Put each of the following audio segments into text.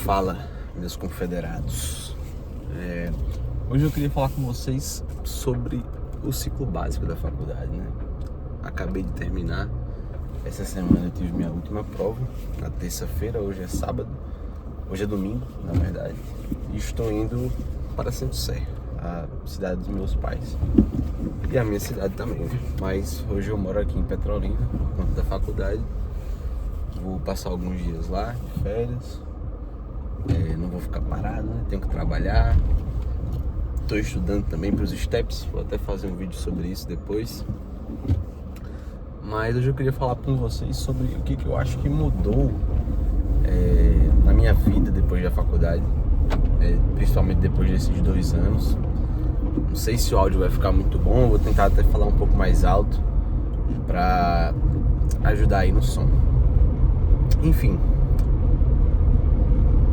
Fala, meus confederados. Hoje eu queria falar com vocês sobre o ciclo básico da faculdade, né? Acabei de terminar. Essa semana eu tive minha última prova, na terça-feira. Hoje é sábado. Hoje é domingo, na verdade. E estou indo para Centro Sé, a cidade dos meus pais. E a minha cidade também, né? Mas hoje eu moro aqui em Petrolina, por conta da faculdade. Vou passar alguns dias lá, de férias. Não vou ficar parado, né? Tenho que trabalhar. Estou estudando também para os STEPS. Vou até fazer um vídeo sobre isso depois. Mas hoje eu queria falar com vocês sobre o que eu acho que mudou na minha vida depois da faculdade, principalmente depois desses 2 anos. Não sei se o áudio vai ficar muito bom. Vou tentar até falar um pouco mais alto para ajudar aí no som. Enfim,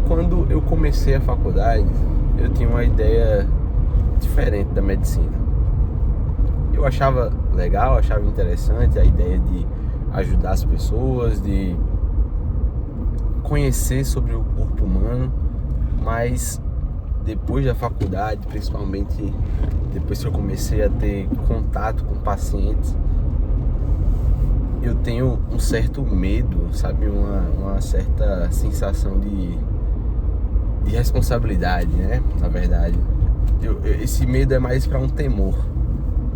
quando eu comecei a faculdade, eu tinha uma ideia diferente da medicina. Eu achava legal, achava interessante a ideia de ajudar as pessoas, de conhecer sobre o corpo humano, mas depois da faculdade, principalmente depois que eu comecei a ter contato com pacientes, eu tenho um certo medo, sabe? Uma certa sensação de responsabilidade, né? Na verdade, esse medo é mais para um temor,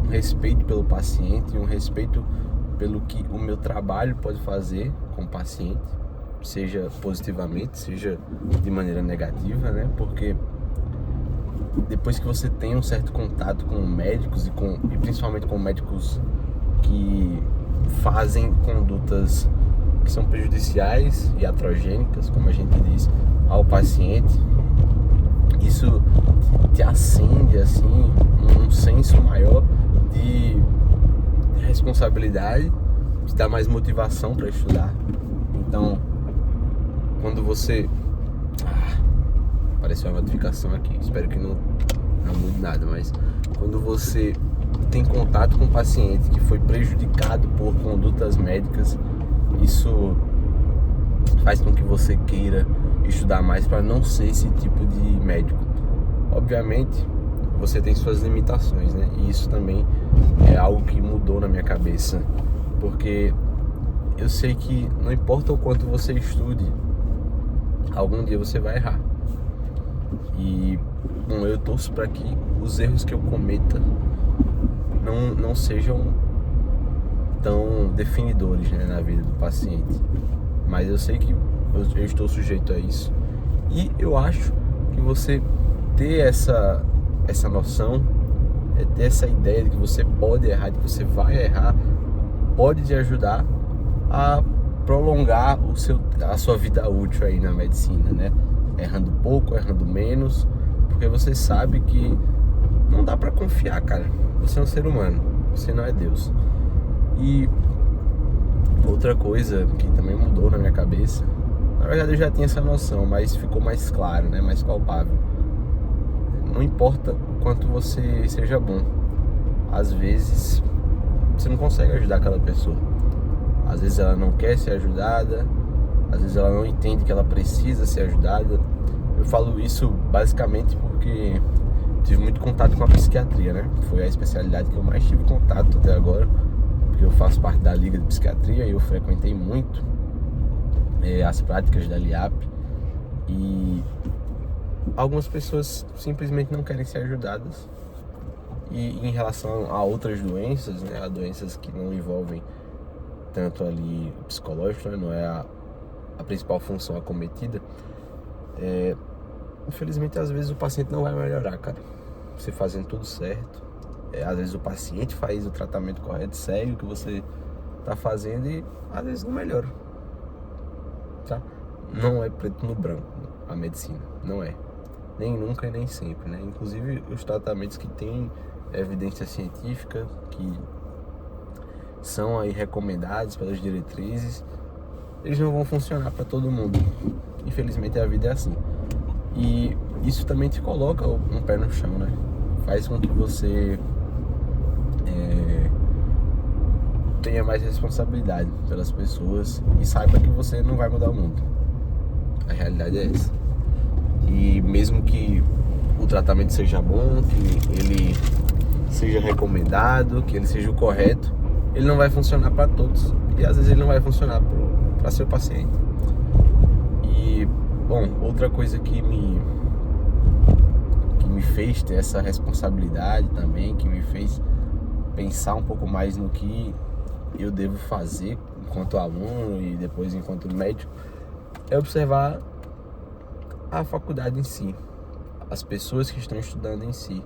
um respeito pelo paciente, um respeito pelo que o meu trabalho pode fazer com o paciente, seja positivamente, seja de maneira negativa, né? Porque depois que você tem um certo contato com médicos e principalmente com médicos que fazem condutas que são prejudiciais e iatrogênicas, como a gente diz, ao paciente, isso te acende assim um senso maior de responsabilidade, te dá mais motivação para estudar. Então, quando você apareceu uma notificação aqui, espero que não mude nada, mas quando você tem contato com um paciente que foi prejudicado por condutas médicas, isso faz com que você queira estudar mais para não ser esse tipo de médico. Obviamente, você tem suas limitações, né? E isso também é algo que mudou na minha cabeça, porque eu sei que não importa o quanto você estude, algum dia você vai errar. E eu torço para que os erros que eu cometa não sejam tão definidores, né, na vida do paciente. Mas eu sei que eu estou sujeito a isso. E eu acho que você ter essa noção, ter essa ideia de que você pode errar, de que você vai errar, pode te ajudar a prolongar a sua vida útil aí na medicina, né? Errando pouco, errando menos, porque você sabe que não dá pra confiar, cara. Você é um ser humano, você não é Deus. E outra coisa que também mudou na minha cabeça, na verdade eu já tinha essa noção, mas ficou mais claro, né? Mais palpável. Não importa o quanto você seja bom, às vezes você não consegue ajudar aquela pessoa. Às vezes ela não quer ser ajudada, às vezes ela não entende que ela precisa ser ajudada. Eu falo isso basicamente porque tive muito contato com a psiquiatria, né? Foi a especialidade que eu mais tive contato até agora, porque eu faço parte da Liga de Psiquiatria e eu frequentei muito as práticas da LIAP. E algumas pessoas simplesmente não querem ser ajudadas. E em relação a outras doenças, né? A doenças que não envolvem tanto ali o psicológico, né? Não é a principal função acometida. Infelizmente, às vezes o paciente não vai melhorar, cara. Você fazendo tudo certo, às vezes o paciente faz o tratamento correto, segue o que você tá fazendo e às vezes não melhora, tá? Não é preto no branco a medicina, não é. Nem nunca e nem sempre, né? Inclusive os tratamentos que têm evidência científica, que são aí recomendados pelas diretrizes, eles não vão funcionar para todo mundo. Infelizmente a vida é assim. E isso também te coloca um pé no chão, né? Faz com que você tenha mais responsabilidade pelas pessoas e saiba que você não vai mudar o mundo. A realidade é essa. E mesmo que o tratamento seja bom, que ele seja recomendado, que ele seja o correto, ele não vai funcionar para todos. E às vezes ele não vai funcionar para seu paciente. E, bom, outra coisa que me fez ter essa responsabilidade também, que me fez pensar um pouco mais no que eu devo fazer enquanto aluno e depois enquanto médico, é observar a faculdade em si, as pessoas que estão estudando em si.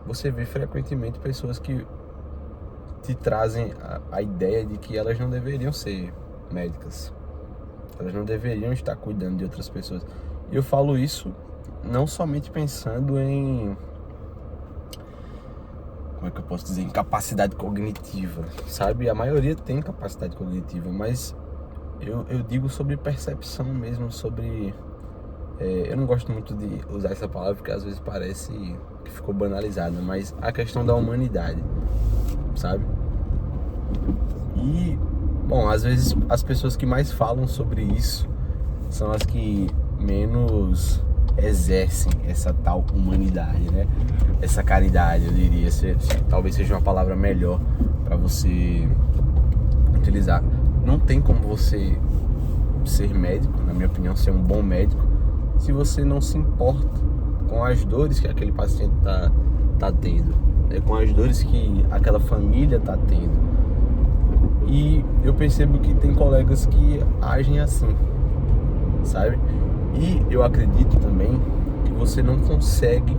Você vê frequentemente pessoas que te trazem a ideia de que elas não deveriam ser médicas, elas não deveriam estar cuidando de outras pessoas. E eu falo isso não somente pensando em, como é que eu posso dizer, em capacidade cognitiva, sabe? A maioria tem capacidade cognitiva, mas eu digo sobre percepção mesmo, sobre... eu não gosto muito de usar essa palavra porque às vezes parece que ficou banalizada, mas a questão da humanidade, sabe? E, bom, às vezes as pessoas que mais falam sobre isso são as que menos exercem essa tal humanidade, né? Essa caridade, eu diria, talvez seja uma palavra melhor para você utilizar. Não tem como você ser médico, na minha opinião, ser um bom médico, se você não se importa com as dores que aquele paciente tá tendo, com as dores que aquela família tá tendo. E eu percebo que tem colegas que agem assim, sabe? E eu acredito também que você não consegue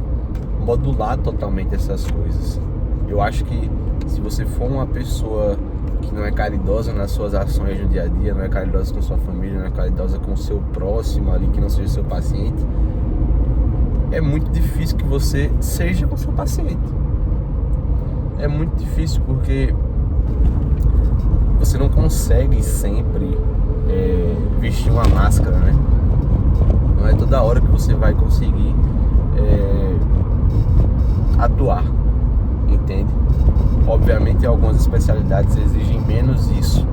modular totalmente essas coisas. Eu acho que se você for uma pessoa que não é caridosa nas suas ações no dia a dia, não é caridosa com sua família, não é caridosa com o seu próximo ali, que não seja seu paciente, é muito difícil que você seja com seu paciente. É muito difícil porque você não consegue sempre vestir uma máscara, né? Não é toda hora que você vai conseguir atuar, entende? Obviamente algumas especialidades exigem menos isso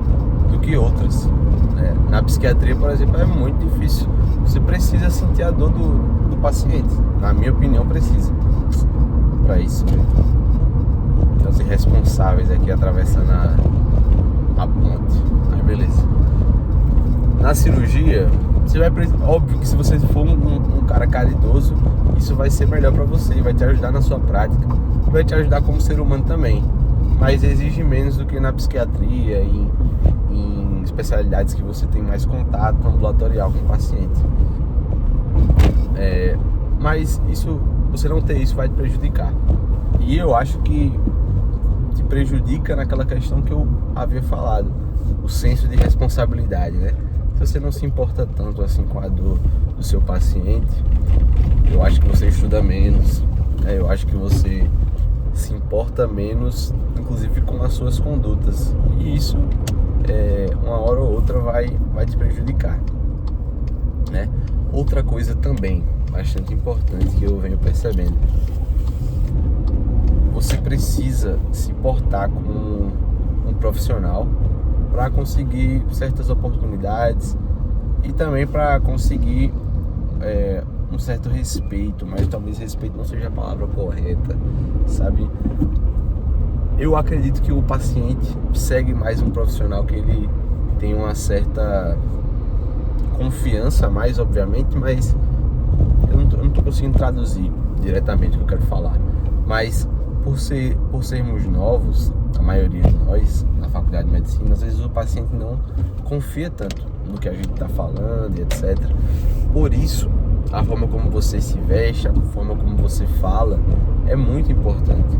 do que outras, né? Na psiquiatria, por exemplo, é muito difícil. Você precisa sentir a dor do paciente. Na minha opinião, precisa para isso. Então, ser responsáveis aqui atravessando a ponte. Aí beleza. Na cirurgia, você vai, óbvio que se você for um cara caridoso, isso vai ser melhor para você, vai te ajudar na sua prática, vai te ajudar como ser humano também, mas exige menos do que na psiquiatria, em especialidades que você tem mais contato ambulatorial com o paciente. Mas isso, você não ter isso vai te prejudicar. E eu acho que te prejudica naquela questão que eu havia falado, o senso de responsabilidade, né? Se você não se importa tanto assim com a dor do seu paciente, eu acho que você estuda menos, eu acho que você se importa menos, inclusive com as suas condutas. E isso, uma hora ou outra, vai te prejudicar, né? Outra coisa também bastante importante que eu venho percebendo: você precisa se portar como um profissional para conseguir certas oportunidades e também para conseguir um certo respeito, mas talvez respeito não seja a palavra correta, sabe? Eu acredito que o paciente segue mais um profissional que ele tem uma certa confiança mais, obviamente, mas eu não tô conseguindo traduzir diretamente o que eu quero falar. Mas por sermos novos, a maioria de nós na faculdade de medicina, às vezes o paciente não confia tanto no que a gente está falando e etc. Por isso, a forma como você se veste, a forma como você fala é muito importante.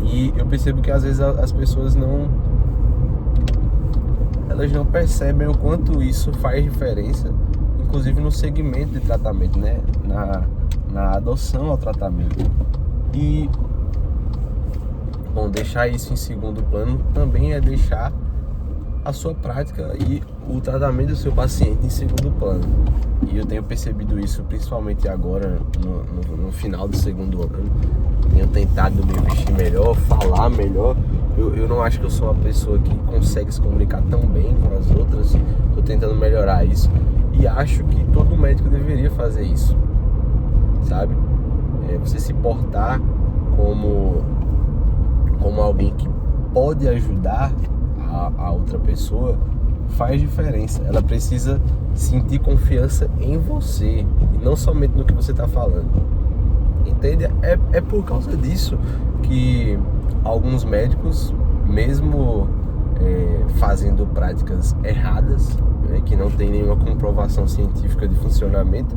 E eu percebo que às vezes as pessoas não percebem o quanto isso faz diferença, inclusive no segmento de tratamento, né? Na adoção ao tratamento. E, bom, deixar isso em segundo plano também é deixar a sua prática e o tratamento do seu paciente em segundo plano. E eu tenho percebido isso principalmente agora, no final do segundo ano. Tenho tentado me vestir melhor, falar melhor. Eu não acho que eu sou uma pessoa que consegue se comunicar tão bem com as outras. Estou tentando melhorar isso. E acho que todo médico deveria fazer isso, sabe? Você se portar como alguém que pode ajudar a outra pessoa faz diferença. Ela precisa sentir confiança em você e não somente no que você está falando. Entende? É por causa disso que alguns médicos, mesmo fazendo práticas erradas, né, que não tem nenhuma comprovação científica de funcionamento,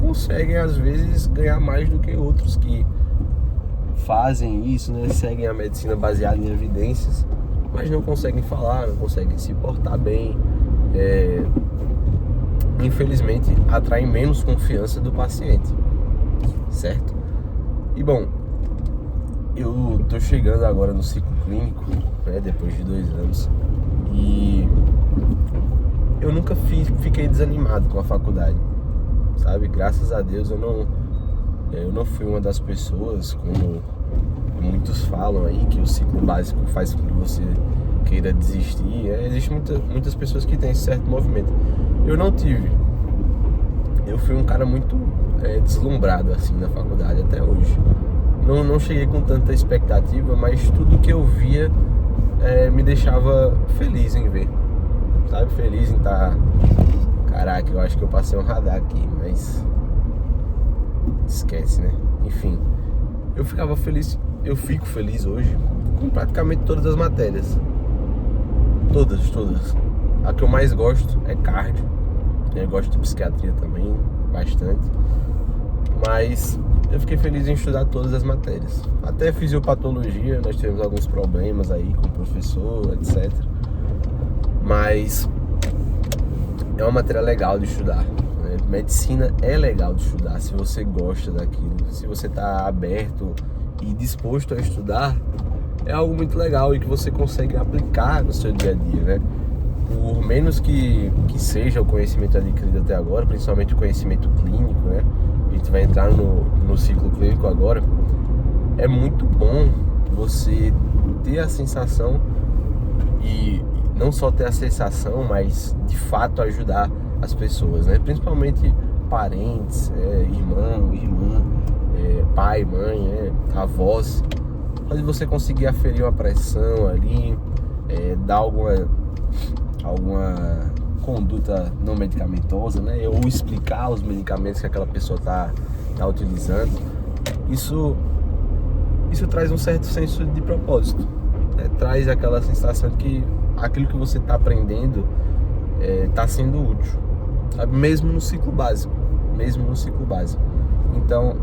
conseguem às vezes ganhar mais do que outros que fazem isso, né, seguem a medicina baseada em evidências, mas não conseguem falar, não conseguem se portar bem. Infelizmente atraem menos confiança do paciente, certo? E bom, eu tô chegando agora no ciclo clínico, né, depois de 2 anos, e eu nunca fiquei desanimado com a faculdade, sabe? Graças a Deus eu não fui uma das pessoas, como muitos falam aí, que o ciclo básico faz com que você queira desistir. Existem muitas pessoas que têm esse certo movimento. Eu não tive. Eu fui um cara muito deslumbrado assim na faculdade até hoje. Não cheguei com tanta expectativa, mas tudo que eu via me deixava feliz em ver, sabe? Feliz em estar... Caraca, eu acho que eu passei um radar aqui, mas esquece, né? Enfim, eu fico feliz hoje com praticamente todas as matérias. Todas. A que eu mais gosto é cardio. Eu gosto de psiquiatria também, bastante. Mas eu fiquei feliz em estudar todas as matérias. Até fisiopatologia, nós tivemos alguns problemas aí com o professor, etc. Mas é uma matéria legal de estudar, né? Medicina é legal de estudar se você gosta daquilo. Se você está aberto e disposto a estudar, é algo muito legal e que você consegue aplicar no seu dia a dia, né? Por menos que seja o conhecimento adquirido até agora, principalmente o conhecimento clínico, né? A gente vai entrar no ciclo clínico agora. É muito bom você ter a sensação, e não só ter a sensação, mas de fato ajudar as pessoas, né? Principalmente parentes, irmão, irmã, pai, mãe, avós. Pode você conseguir aferir uma pressão ali, dar alguma conduta não medicamentosa, né? Ou explicar os medicamentos que aquela pessoa tá utilizando. Isso traz um certo senso de propósito, né? Traz aquela sensação de que aquilo que você está aprendendo está sendo útil, sabe? Mesmo no ciclo básico. Então,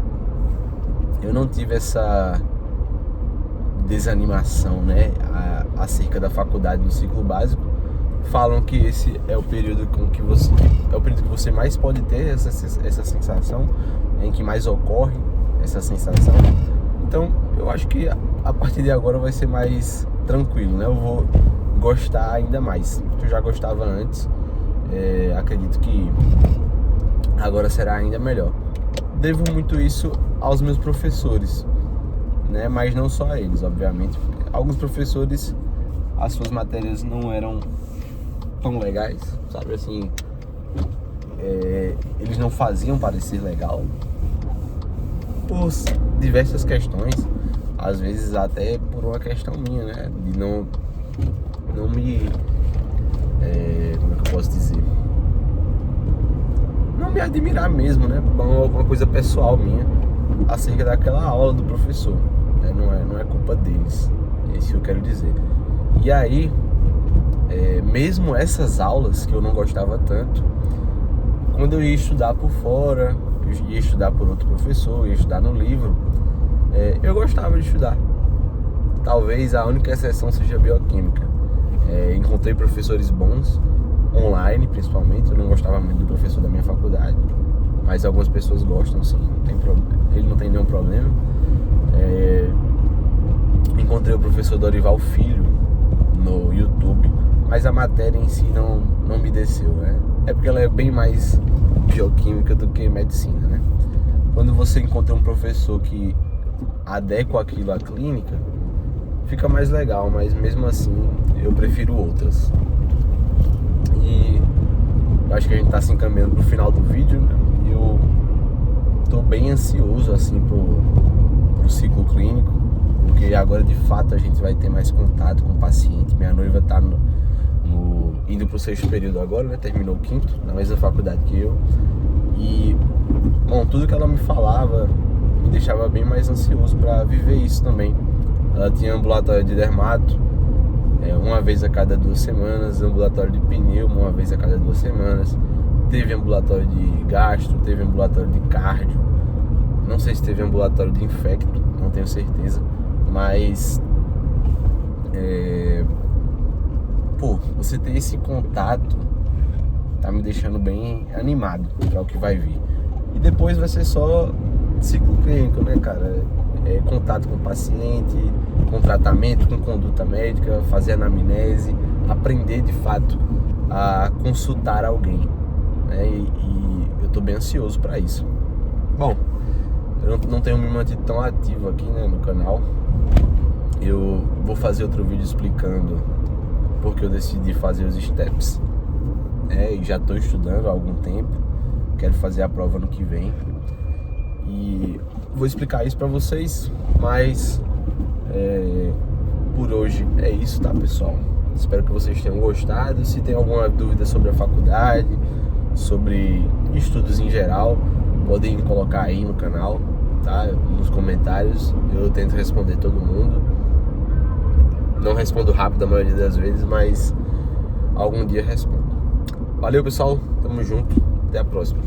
eu não tive essa desanimação, né, acerca da faculdade no ciclo básico. Falam que esse é o período que você mais pode ter essa sensação, em que mais ocorre essa sensação. Então, eu acho que a partir de agora vai ser mais tranquilo, né? Eu vou gostar ainda mais. Eu já gostava antes, acredito que agora será ainda melhor. Devo muito isso aos meus professores, né? Mas não só a eles, obviamente. Alguns professores, as suas matérias não eram tão legais, sabe assim, eles não faziam parecer legal por diversas questões, às vezes até por uma questão minha, né, de não me, como é que eu posso dizer, não me admirar mesmo, né, alguma coisa pessoal minha acerca daquela aula do professor, né? Não é culpa deles, é isso que eu quero dizer. E aí, mesmo essas aulas que eu não gostava tanto, quando eu ia estudar por fora, eu ia estudar por outro professor, ia estudar no livro, eu gostava de estudar. Talvez a única exceção seja a bioquímica. Encontrei professores bons, online principalmente. Eu não gostava muito do professor da minha faculdade, mas algumas pessoas gostam, sim, ele não tem nenhum problema. Encontrei o professor Dorival Filho no YouTube, mas a matéria em si não me desceu, né? É porque ela é bem mais bioquímica do que medicina, né? Quando você encontra um professor que adequa aquilo à clínica, fica mais legal, mas mesmo assim eu prefiro outras. E acho que a gente tá se encaminhando pro final do vídeo, né? Eu tô bem ansioso, assim, pro ciclo clínico, porque agora de fato a gente vai ter mais contato com o paciente. Minha noiva tá indo pro 6º período agora, né? Terminou o 5º, na mesma faculdade que eu. E, bom, tudo que ela me falava me deixava bem mais ansioso para viver isso também. Ela tinha ambulatório de dermato, uma vez a cada 2 semanas, ambulatório de pneu, uma vez a cada 2 semanas. Teve ambulatório de gastro, teve ambulatório de cardio. Não sei se teve ambulatório de infecto, não tenho certeza. Mas, você ter esse contato tá me deixando bem animado para o que vai vir. E depois vai ser só ciclo clínico, né, cara? Contato com o paciente, com tratamento, com conduta médica, fazer anamnese, aprender de fato a consultar alguém, né? E eu tô bem ansioso para isso. Bom, eu não tenho me mantido tão ativo aqui, né, no canal. Eu vou fazer outro vídeo explicando porque eu decidi fazer os steps. E já estou estudando há algum tempo. Quero fazer a prova no que vem. E vou explicar isso para vocês. Mas por hoje é isso, tá, pessoal? Espero que vocês tenham gostado. Se tem alguma dúvida sobre a faculdade, sobre estudos em geral, podem colocar aí no canal, tá? Nos comentários. Eu tento responder todo mundo. Não respondo rápido a maioria das vezes, mas algum dia respondo. Valeu, pessoal, tamo junto, até a próxima.